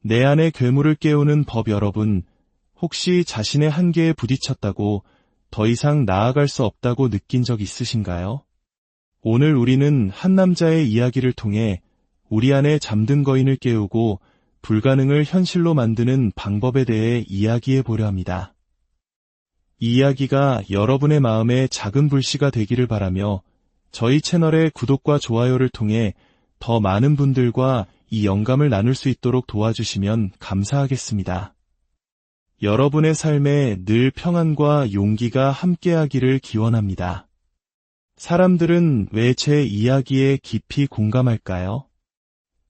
내 안의 괴물을 깨우는 법. 여러분, 혹시 자신의 한계에 부딪혔다고 더 이상 나아갈 수 없다고 느낀 적 있으신가요? 오늘 우리는 한 남자의 이야기를 통해 우리 안에 잠든 거인을 깨우고 불가능을 현실로 만드는 방법에 대해 이야기해 보려 합니다. 이 이야기가 여러분의 마음에 작은 불씨가 되기를 바라며 저희 채널의 구독과 좋아요를 통해 더 많은 분들과 이 영감을 나눌 수 있도록 도와주시면 감사하겠습니다. 여러분의 삶에 늘 평안과 용기가 함께하기를 기원합니다. 사람들은 왜 제 이야기에 깊이 공감할까요?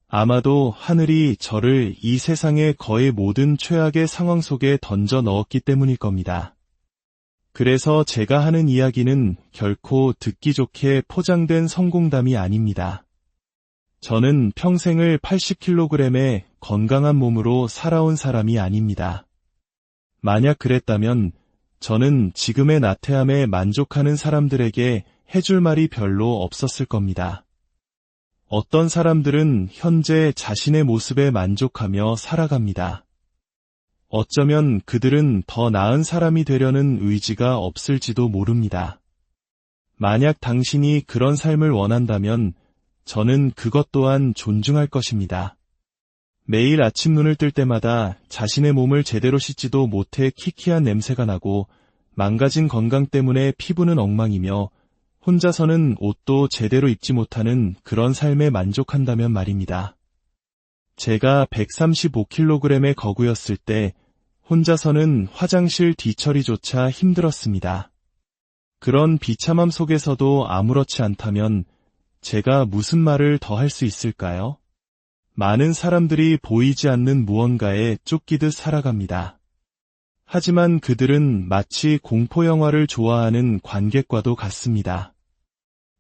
아마도 하늘이 저를 이 세상의 거의 모든 최악의 상황 속에 던져 넣었기 때문일 겁니다. 그래서 제가 하는 이야기는 결코 듣기 좋게 포장된 성공담이 아닙니다. 저는 평생을 80kg의 건강한 몸으로 살아온 사람이 아닙니다. 만약 그랬다면 저는 지금의 나태함에 만족하는 사람들에게 해줄 말이 별로 없었을 겁니다. 어떤 사람들은 현재 자신의 모습에 만족하며 살아갑니다. 어쩌면 그들은 더 나은 사람이 되려는 의지가 없을지도 모릅니다. 만약 당신이 그런 삶을 원한다면 저는 그것 또한 존중할 것입니다. 매일 아침 눈을 뜰 때마다 자신의 몸을 제대로 씻지도 못해 키키한 냄새가 나고 망가진 건강 때문에 피부는 엉망이며 혼자서는 옷도 제대로 입지 못하는 그런 삶에 만족한다면 말입니다. 제가 135kg의 거구였을 때 혼자서는 화장실 뒤처리조차 힘들었습니다. 그런 비참함 속에서도 아무렇지 않다면 제가 무슨 말을 더 할 수 있을까요? 많은 사람들이 보이지 않는 무언가에 쫓기듯 살아갑니다. 하지만 그들은 마치 공포영화를 좋아하는 관객과도 같습니다.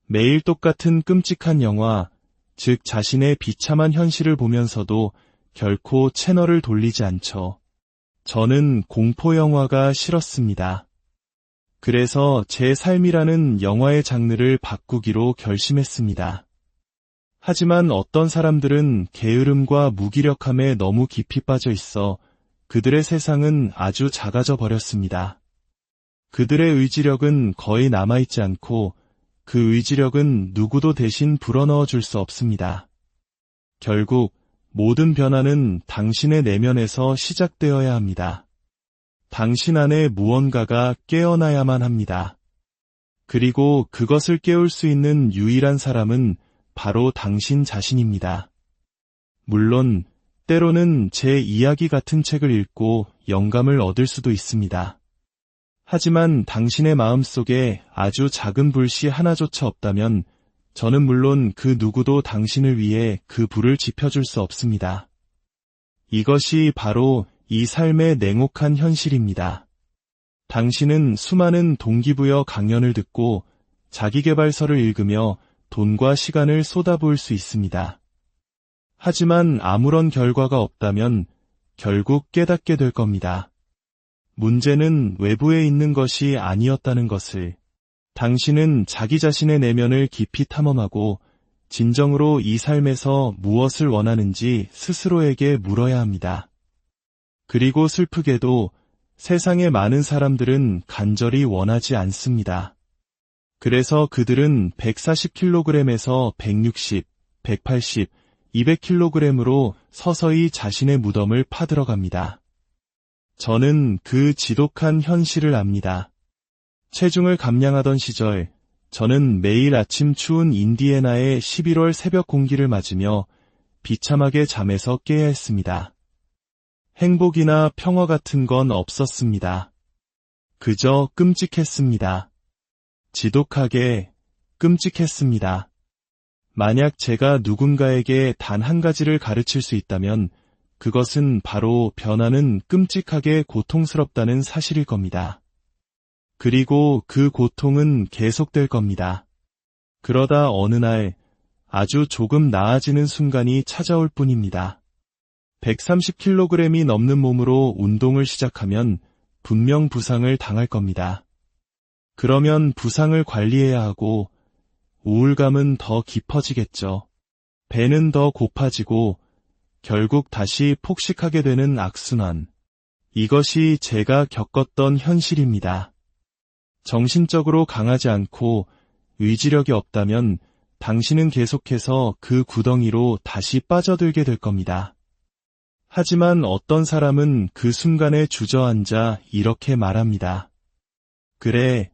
매일 똑같은 끔찍한 영화, 즉 자신의 비참한 현실을 보면서도 결코 채널을 돌리지 않죠. 저는 공포영화가 싫었습니다. 그래서 제 삶이라는 영화의 장르를 바꾸기로 결심했습니다. 하지만 어떤 사람들은 게으름과 무기력함에 너무 깊이 빠져 있어 그들의 세상은 아주 작아져 버렸습니다. 그들의 의지력은 거의 남아있지 않고 그 의지력은 누구도 대신 불어넣어 줄 수 없습니다. 결국 모든 변화는 당신의 내면에서 시작되어야 합니다. 당신 안에 무언가가 깨어나야만 합니다. 그리고 그것을 깨울 수 있는 유일한 사람은 바로 당신 자신입니다. 물론 때로는 제 이야기 같은 책을 읽고 영감을 얻을 수도 있습니다. 하지만 당신의 마음속에 아주 작은 불씨 하나조차 없다면 저는 물론 그 누구도 당신을 위해 그 불을 지펴줄 수 없습니다. 이것이 바로 이 삶의 냉혹한 현실입니다. 당신은 수많은 동기부여 강연을 듣고 자기계발서를 읽으며 돈과 시간을 쏟아부을 수 있습니다. 하지만 아무런 결과가 없다면 결국 깨닫게 될 겁니다. 문제는 외부에 있는 것이 아니었다는 것을. 당신은 자기 자신의 내면을 깊이 탐험하고 진정으로 이 삶에서 무엇을 원하는지 스스로에게 물어야 합니다. 그리고 슬프게도 세상의 많은 사람들은 간절히 원하지 않습니다. 그래서 그들은 140kg에서 160, 180, 200kg으로 서서히 자신의 무덤을 파들어갑니다. 저는 그 지독한 현실을 압니다. 체중을 감량하던 시절, 저는 매일 아침 추운 인디애나의 11월 새벽 공기를 맞으며 비참하게 잠에서 깨야 했습니다. 행복이나 평화 같은 건 없었습니다. 그저 끔찍했습니다. 지독하게 끔찍했습니다. 만약 제가 누군가에게 단 한 가지를 가르칠 수 있다면 그것은 바로 변화는 끔찍하게 고통스럽다는 사실일 겁니다. 그리고 그 고통은 계속될 겁니다. 그러다 어느 날 아주 조금 나아지는 순간이 찾아올 뿐입니다. 130kg이 넘는 몸으로 운동을 시작하면 분명 부상을 당할 겁니다. 그러면 부상을 관리해야 하고 우울감은 더 깊어지겠죠. 배는 더 고파지고 결국 다시 폭식하게 되는 악순환. 이것이 제가 겪었던 현실입니다. 정신적으로 강하지 않고 의지력이 없다면 당신은 계속해서 그 구덩이로 다시 빠져들게 될 겁니다. 하지만 어떤 사람은 그 순간에 주저앉아 이렇게 말합니다. 그래,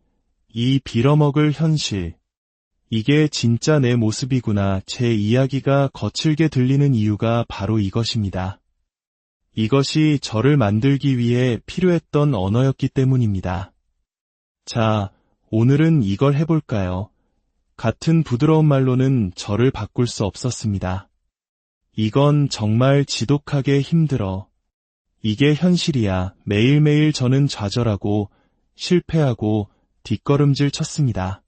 이 빌어먹을 현실. 이게 진짜 내 모습이구나. 제 이야기가 거칠게 들리는 이유가 바로 이것입니다. 이것이 저를 만들기 위해 필요했던 언어였기 때문입니다. 자, 오늘은 이걸 해볼까요? 같은 부드러운 말로는 저를 바꿀 수 없었습니다. 이건 정말 지독하게 힘들어. 이게 현실이야. 매일매일 저는 좌절하고 실패하고 뒷걸음질 쳤습니다.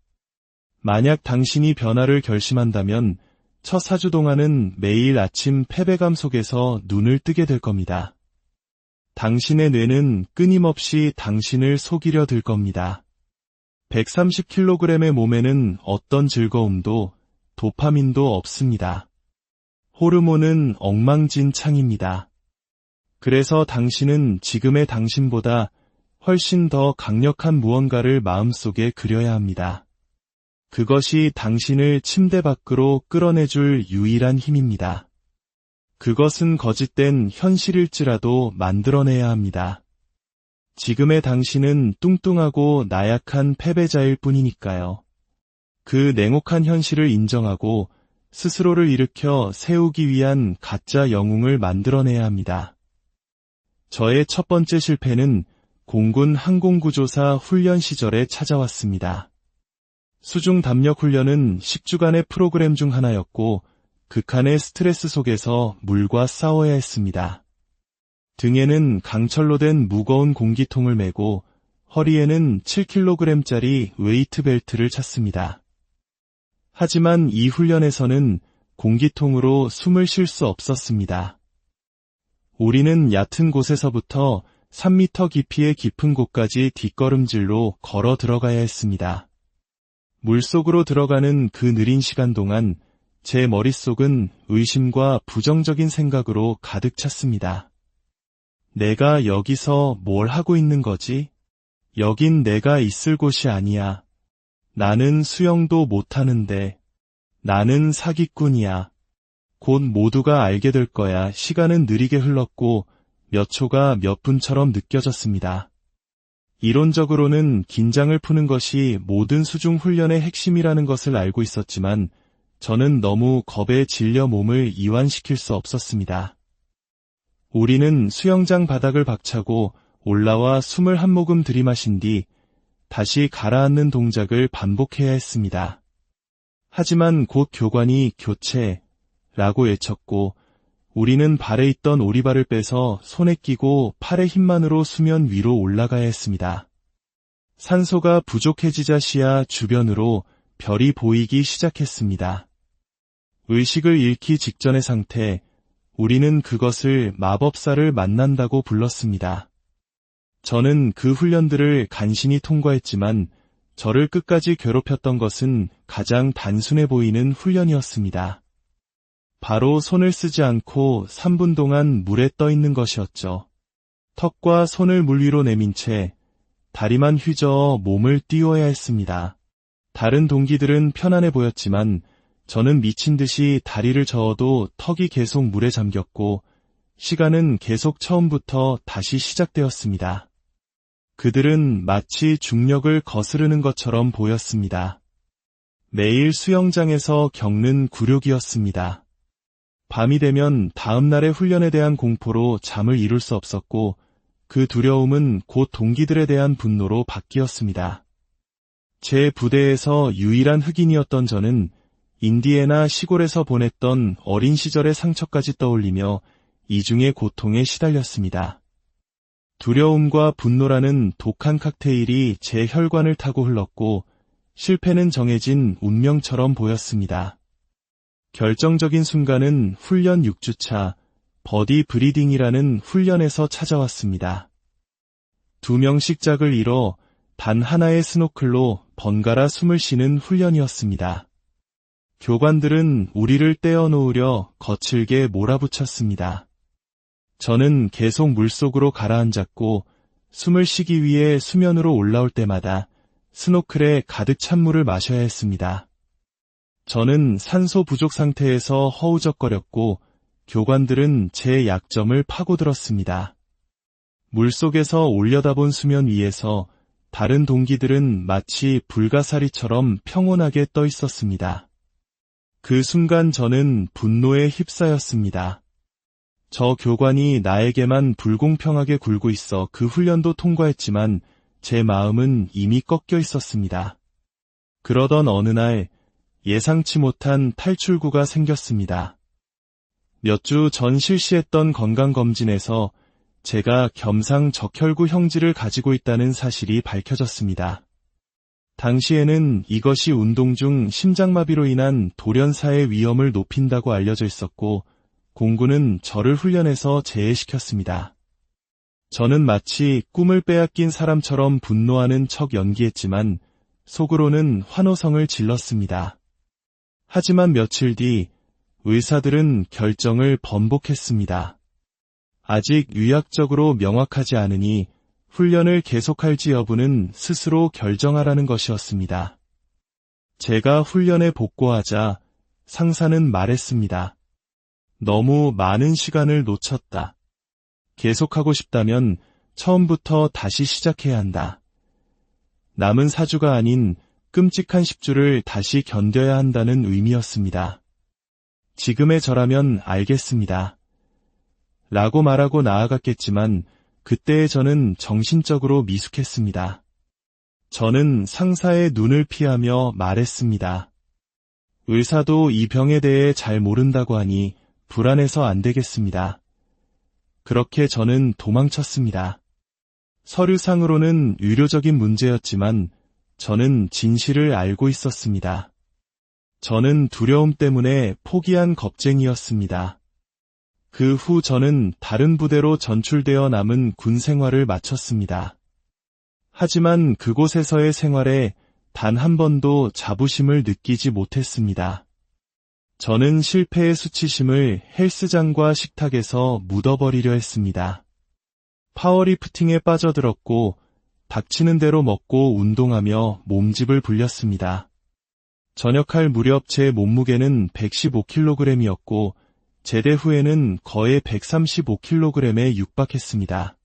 만약 당신이 변화를 결심한다면 첫 4주 동안은 매일 아침 패배감 속에서 눈을 뜨게 될 겁니다. 당신의 뇌는 끊임없이 당신을 속이려 들 겁니다. 130kg의 몸에는 어떤 즐거움도 도파민도 없습니다. 호르몬은 엉망진창입니다. 그래서 당신은 지금의 당신보다 훨씬 더 강력한 무언가를 마음속에 그려야 합니다. 그것이 당신을 침대 밖으로 끌어내줄 유일한 힘입니다. 그것은 거짓된 현실일지라도 만들어내야 합니다. 지금의 당신은 뚱뚱하고 나약한 패배자일 뿐이니까요. 그 냉혹한 현실을 인정하고 스스로를 일으켜 세우기 위한 가짜 영웅을 만들어내야 합니다. 저의 첫 번째 실패는 공군 항공구조사 훈련 시절에 찾아왔습니다. 수중 담력 훈련은 10주간의 프로그램 중 하나였고 극한의 스트레스 속에서 물과 싸워야 했습니다. 등에는 강철로 된 무거운 공기통을 메고 허리에는 7kg짜리 웨이트 벨트를 찼습니다. 하지만 이 훈련에서는 공기통으로 숨을 쉴 수 없었습니다. 우리는 얕은 곳에서부터 3m 깊이의 깊은 곳까지 뒷걸음질로 걸어 들어가야 했습니다. 물속으로 들어가는 그 느린 시간 동안 제 머릿속은 의심과 부정적인 생각으로 가득 찼습니다. 내가 여기서 뭘 하고 있는 거지? 여긴 내가 있을 곳이 아니야. 나는 수영도 못하는데. 나는 사기꾼이야. 곧 모두가 알게 될 거야. 시간은 느리게 흘렀고 몇 초가 몇 분처럼 느껴졌습니다. 이론적으로는 긴장을 푸는 것이 모든 수중 훈련의 핵심이라는 것을 알고 있었지만 저는 너무 겁에 질려 몸을 이완시킬 수 없었습니다. 우리는 수영장 바닥을 박차고 올라와 숨을 한 모금 들이마신 뒤 다시 가라앉는 동작을 반복해야 했습니다. 하지만 곧 교관이 교체라고 외쳤고 우리는 발에 있던 오리발을 빼서 손에 끼고 팔의 힘만으로 수면 위로 올라가야 했습니다. 산소가 부족해지자시야 주변으로 별이 보이기 시작했습니다. 의식을 잃기 직전의 상태, 우리는 그것을 마법사를 만난다고 불렀습니다. 저는 그 훈련들을 간신히 통과했지만 저를 끝까지 괴롭혔던 것은 가장 단순해 보이는 훈련이었습니다. 바로 손을 쓰지 않고 3분 동안 물에 떠 있는 것이었죠. 턱과 손을 물 위로 내민 채 다리만 휘저어 몸을 띄워야 했습니다. 다른 동기들은 편안해 보였지만 저는 미친 듯이 다리를 저어도 턱이 계속 물에 잠겼고 시간은 계속 처음부터 다시 시작되었습니다. 그들은 마치 중력을 거스르는 것처럼 보였습니다. 매일 수영장에서 겪는 굴욕이었습니다. 밤이 되면 다음 날의 훈련에 대한 공포로 잠을 이룰 수 없었고 그 두려움은 곧 동기들에 대한 분노로 바뀌었습니다. 제 부대에서 유일한 흑인이었던 저는 인디애나 시골에서 보냈던 어린 시절의 상처까지 떠올리며 이중의 고통에 시달렸습니다. 두려움과 분노라는 독한 칵테일이 제 혈관을 타고 흘렀고 실패는 정해진 운명처럼 보였습니다. 결정적인 순간은 훈련 6주차 버디 브리딩이라는 훈련에서 찾아왔습니다. 2명씩 짝을 이뤄 단 하나의 스노클로 번갈아 숨을 쉬는 훈련이었습니다. 교관들은 우리를 떼어놓으려 거칠게 몰아붙였습니다. 저는 계속 물속으로 가라앉았고 숨을 쉬기 위해 수면으로 올라올 때마다 스노클에 가득 찬 물을 마셔야 했습니다. 저는 산소 부족 상태에서 허우적거렸고 교관들은 제 약점을 파고들었습니다. 물속에서 올려다본 수면 위에서 다른 동기들은 마치 불가사리처럼 평온하게 떠 있었습니다. 그 순간 저는 분노에 휩싸였습니다. 저 교관이 나에게만 불공평하게 굴고 있어 그 훈련도 통과했지만 제 마음은 이미 꺾여 있었습니다. 그러던 어느 날 예상치 못한 탈출구가 생겼습니다. 몇 주 전 실시했던 건강검진에서 제가 겸상적혈구 형질을 가지고 있다는 사실이 밝혀졌습니다. 당시에는 이것이 운동 중 심장마비로 인한 돌연사의 위험을 높인다고 알려져 있었고 공군은 저를 훈련해서 제외시켰습니다. 저는 마치 꿈을 빼앗긴 사람처럼 분노하는 척 연기했지만 속으로는 환호성을 질렀습니다. 하지만 며칠 뒤 의사들은 결정을 번복했습니다. 아직 의학적으로 명확하지 않으니 훈련을 계속할지 여부는 스스로 결정하라는 것이었습니다. 제가 훈련에 복구하자 상사는 말했습니다. 너무 많은 시간을 놓쳤다. 계속하고 싶다면 처음부터 다시 시작해야 한다. 남은 4주가 아닌 끔찍한 10주를 다시 견뎌야 한다는 의미였습니다. 지금의 저라면 알겠습니다. 라고 말하고 나아갔겠지만 그때의 저는 정신적으로 미숙했습니다. 저는 상사의 눈을 피하며 말했습니다. 의사도 이 병에 대해 잘 모른다고 하니 불안해서 안 되겠습니다. 그렇게 저는 도망쳤습니다. 서류상으로는 의료적인 문제였지만 저는 진실을 알고 있었습니다. 저는 두려움 때문에 포기한 겁쟁이였습니다. 그 후 저는 다른 부대로 전출되어 남은 군 생활을 마쳤습니다. 하지만 그곳에서의 생활에 단 한 번도 자부심을 느끼지 못했습니다. 저는 실패의 수치심을 헬스장과 식탁에서 묻어버리려 했습니다. 파워리프팅에 빠져들었고 닥치는 대로 먹고 운동하며 몸집을 불렸습니다. 전역할 무렵 제 몸무게는 115kg이었고 제대 후에는 거의 135kg에 육박했습니다.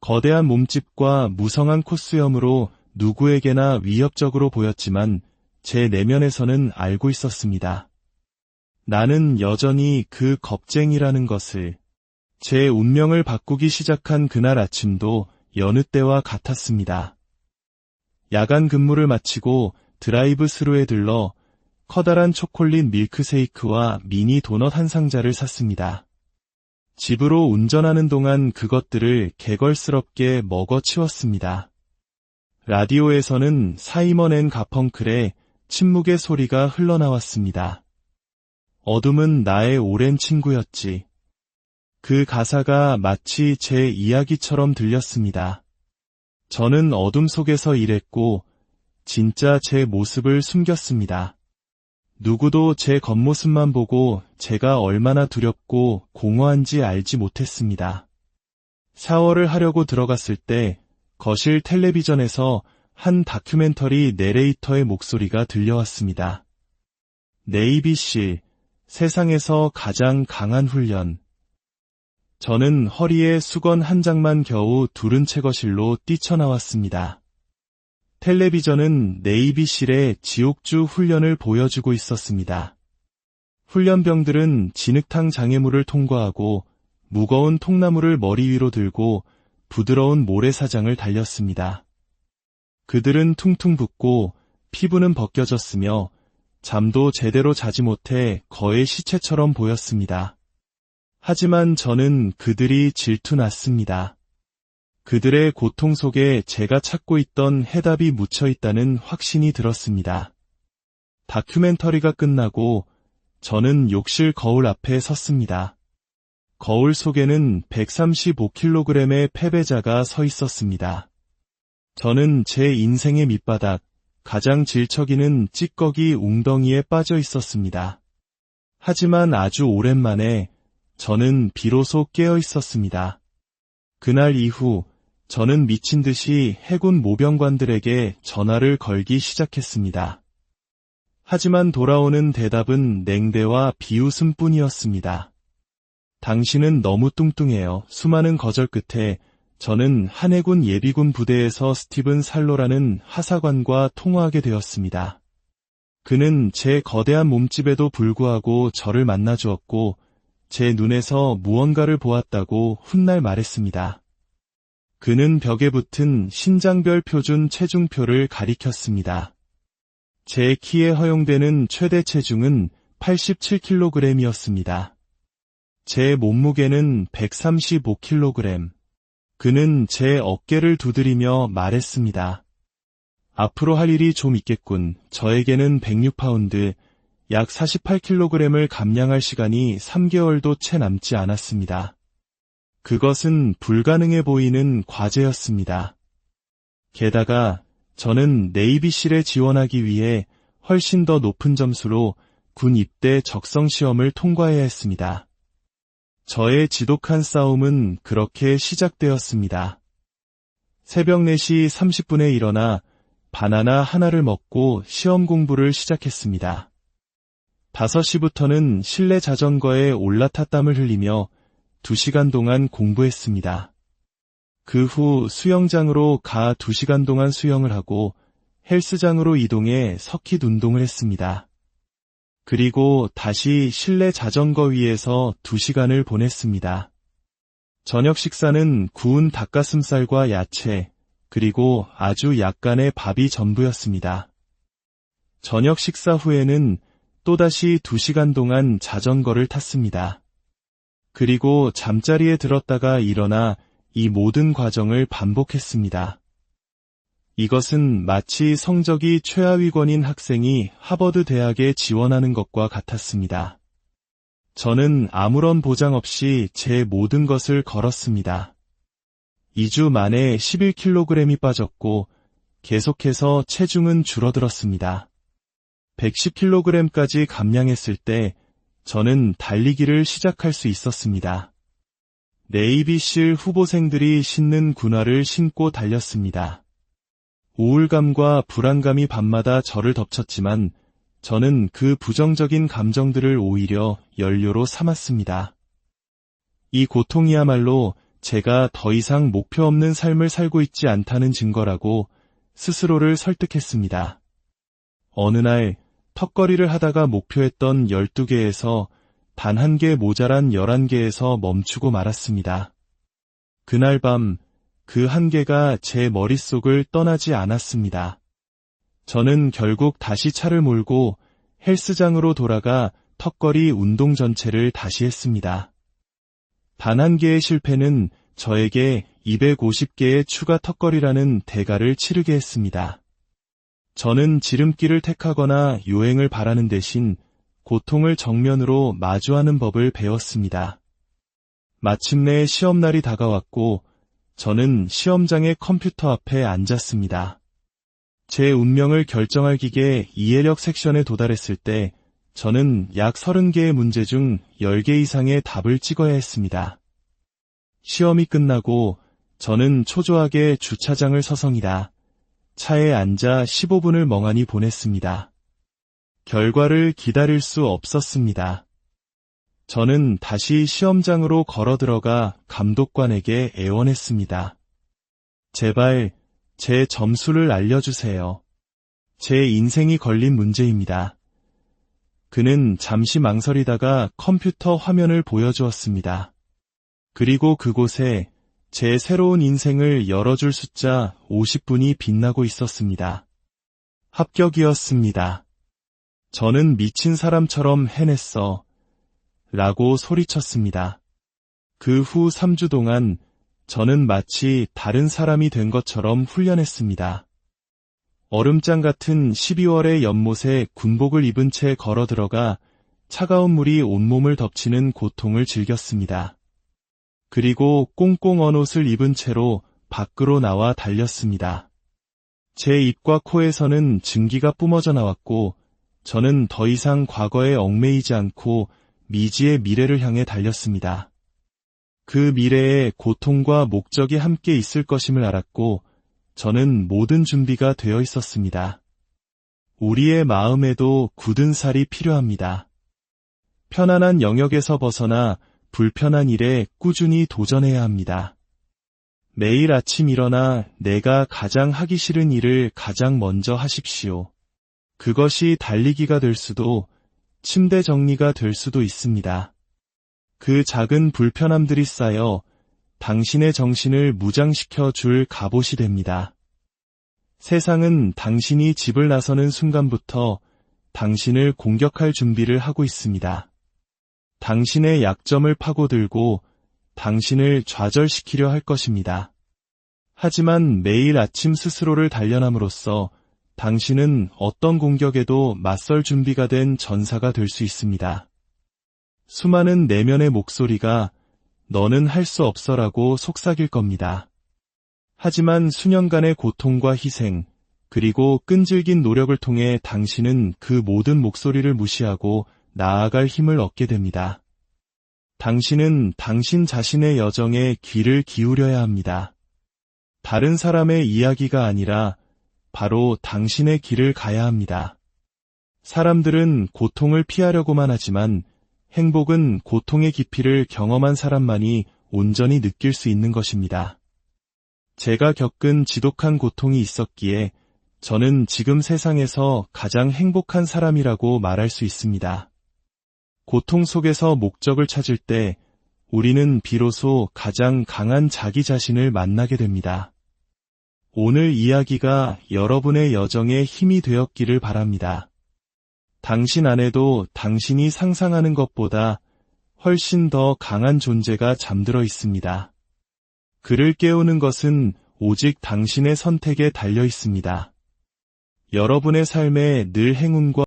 거대한 몸집과 무성한 코스염으로 누구에게나 위협적으로 보였지만 제 내면에서는 알고 있었습니다. 나는 여전히 그 겁쟁이라는 것을. 제 운명을 바꾸기 시작한 그날 아침도 여느 때와 같았습니다. 야간 근무를 마치고 드라이브 스루에 들러 커다란 초콜릿 밀크쉐이크와 미니 도넛 한 상자를 샀습니다. 집으로 운전하는 동안 그것들을 개걸스럽게 먹어치웠습니다. 라디오에서는 사이먼 앤 가펑클의 침묵의 소리가 흘러나왔습니다. 어둠은 나의 오랜 친구였지. 그 가사가 마치 제 이야기처럼 들렸습니다. 저는 어둠 속에서 일했고 진짜 제 모습을 숨겼습니다. 누구도 제 겉모습만 보고 제가 얼마나 두렵고 공허한지 알지 못했습니다. 샤워를 하려고 들어갔을 때 거실 텔레비전에서 한 다큐멘터리 내레이터의 목소리가 들려왔습니다. 네이비 씨, 세상에서 가장 강한 훈련. 저는 허리에 수건 한 장만 겨우 두른 채 거실로 뛰쳐나왔습니다. 텔레비전은 네이비실의 지옥주 훈련을 보여주고 있었습니다. 훈련병들은 진흙탕 장애물을 통과하고 무거운 통나무를 머리 위로 들고 부드러운 모래사장을 달렸습니다. 그들은 퉁퉁 붓고 피부는 벗겨졌으며 잠도 제대로 자지 못해 거의 시체처럼 보였습니다. 하지만 저는 그들이 질투났습니다. 그들의 고통 속에 제가 찾고 있던 해답이 묻혀 있다는 확신이 들었습니다. 다큐멘터리가 끝나고 저는 욕실 거울 앞에 섰습니다. 거울 속에는 135kg의 패배자가 서 있었습니다. 저는 제 인생의 밑바닥, 가장 질척이는 찌꺼기 웅덩이에 빠져 있었습니다. 하지만 아주 오랜만에 저는 비로소 깨어 있었습니다. 그날 이후 저는 미친 듯이 해군 모병관들에게 전화를 걸기 시작했습니다. 하지만 돌아오는 대답은 냉대와 비웃음뿐이었습니다. 당신은 너무 뚱뚱해요. 수많은 거절 끝에 저는 한 해군 예비군 부대에서 스티븐 살로라는 하사관과 통화하게 되었습니다. 그는 제 거대한 몸집에도 불구하고 저를 만나주었고 제 눈에서 무언가를 보았다고 훗날 말했습니다. 그는 벽에 붙은 신장별 표준 체중표를 가리켰습니다. 제 키에 허용되는 최대 체중은 87kg이었습니다. 제 몸무게는 135kg. 그는 제 어깨를 두드리며 말했습니다. 앞으로 할 일이 좀 있겠군. 저에게는 106파운드, 약 48kg을 감량할 시간이 3개월도 채 남지 않았습니다. 그것은 불가능해 보이는 과제였습니다. 게다가 저는 네이비실에 지원하기 위해 훨씬 더 높은 점수로 군 입대 적성 시험을 통과해야 했습니다. 저의 지독한 싸움은 그렇게 시작되었습니다. 새벽 4시 30분에 일어나 바나나 하나를 먹고 시험 공부를 시작했습니다. 5시부터는 실내 자전거에 올라타 땀을 흘리며 2시간 동안 공부했습니다. 그 후 수영장으로 가 2시간 동안 수영을 하고 헬스장으로 이동해 서킷 운동을 했습니다. 그리고 다시 실내 자전거 위에서 2시간을 보냈습니다. 저녁 식사는 구운 닭가슴살과 야채, 그리고 아주 약간의 밥이 전부였습니다. 저녁 식사 후에는 또다시 2시간 동안 자전거를 탔습니다. 그리고 잠자리에 들었다가 일어나 이 모든 과정을 반복했습니다. 이것은 마치 성적이 최하위권인 학생이 하버드 대학에 지원하는 것과 같았습니다. 저는 아무런 보장 없이 제 모든 것을 걸었습니다. 2주 만에 11kg이 빠졌고 계속해서 체중은 줄어들었습니다. 110kg까지 감량했을 때 저는 달리기를 시작할 수 있었습니다. 네이비실 후보생들이 신는 군화를 신고 달렸습니다. 우울감과 불안감이 밤마다 저를 덮쳤지만 저는 그 부정적인 감정들을 오히려 연료로 삼았습니다. 이 고통이야말로 제가 더 이상 목표 없는 삶을 살고 있지 않다는 증거라고 스스로를 설득했습니다. 어느 날 턱걸이를 하다가 목표했던 12개에서 단 1개 모자란 11개에서 멈추고 말았습니다. 그날 밤 그 한계가 제 머릿속을 떠나지 않았습니다. 저는 결국 다시 차를 몰고 헬스장으로 돌아가 턱걸이 운동 전체를 다시 했습니다. 단 1개의 실패는 저에게 250개의 추가 턱걸이라는 대가를 치르게 했습니다. 저는 지름길을 택하거나 요행을 바라는 대신 고통을 정면으로 마주하는 법을 배웠습니다. 마침내 시험날이 다가왔고 저는 시험장의 컴퓨터 앞에 앉았습니다. 제 운명을 결정할 기계 이해력 섹션에 도달했을 때 저는 약 30개의 문제 중 10개 이상의 답을 찍어야 했습니다. 시험이 끝나고 저는 초조하게 주차장을 서성이다 차에 앉아 15분을 멍하니 보냈습니다. 결과를 기다릴 수 없었습니다. 저는 다시 시험장으로 걸어 들어가 감독관에게 애원했습니다. 제발 제 점수를 알려주세요. 제 인생이 걸린 문제입니다. 그는 잠시 망설이다가 컴퓨터 화면을 보여주었습니다. 그리고 그곳에 제 새로운 인생을 열어줄 숫자 50분이 빛나고 있었습니다. 합격이었습니다. 저는 미친 사람처럼 해냈어. 라고 소리쳤습니다. 그 후 3주 동안 저는 마치 다른 사람이 된 것처럼 훈련했습니다. 얼음장 같은 12월의 연못에 군복을 입은 채 걸어 들어가 차가운 물이 온몸을 덮치는 고통을 즐겼습니다. 그리고 꽁꽁 언 옷을 입은 채로 밖으로 나와 달렸습니다. 제 입과 코에서는 증기가 뿜어져 나왔고, 저는 더 이상 과거에 얽매이지 않고 미지의 미래를 향해 달렸습니다. 그 미래에 고통과 목적이 함께 있을 것임을 알았고, 저는 모든 준비가 되어 있었습니다. 우리의 마음에도 굳은 살이 필요합니다. 편안한 영역에서 벗어나 불편한 일에 꾸준히 도전해야 합니다. 매일 아침 일어나 내가 가장 하기 싫은 일을 가장 먼저 하십시오. 그것이 달리기가 될 수도, 침대 정리가 될 수도 있습니다. 그 작은 불편함들이 쌓여 당신의 정신을 무장시켜 줄 갑옷이 됩니다. 세상은 당신이 집을 나서는 순간부터 당신을 공격할 준비를 하고 있습니다. 당신의 약점을 파고들고 당신을 좌절시키려 할 것입니다. 하지만 매일 아침 스스로를 단련함으로써 당신은 어떤 공격에도 맞설 준비가 된 전사가 될 수 있습니다. 수많은 내면의 목소리가 너는 할 수 없어라고 속삭일 겁니다. 하지만 수년간의 고통과 희생, 그리고 끈질긴 노력을 통해 당신은 그 모든 목소리를 무시하고 나아갈 힘을 얻게 됩니다. 당신은 당신 자신의 여정에 귀를 기울여야 합니다. 다른 사람의 이야기가 아니라 바로 당신의 길을 가야 합니다. 사람들은 고통을 피하려고만 하지만 행복은 고통의 깊이를 경험한 사람만이 온전히 느낄 수 있는 것입니다. 제가 겪은 지독한 고통이 있었기에 저는 지금 세상에서 가장 행복한 사람이라고 말할 수 있습니다. 고통 속에서 목적을 찾을 때 우리는 비로소 가장 강한 자기 자신을 만나게 됩니다. 오늘 이야기가 여러분의 여정에 힘이 되었기를 바랍니다. 당신 안에도 당신이 상상하는 것보다 훨씬 더 강한 존재가 잠들어 있습니다. 그를 깨우는 것은 오직 당신의 선택에 달려 있습니다. 여러분의 삶에 늘 행운과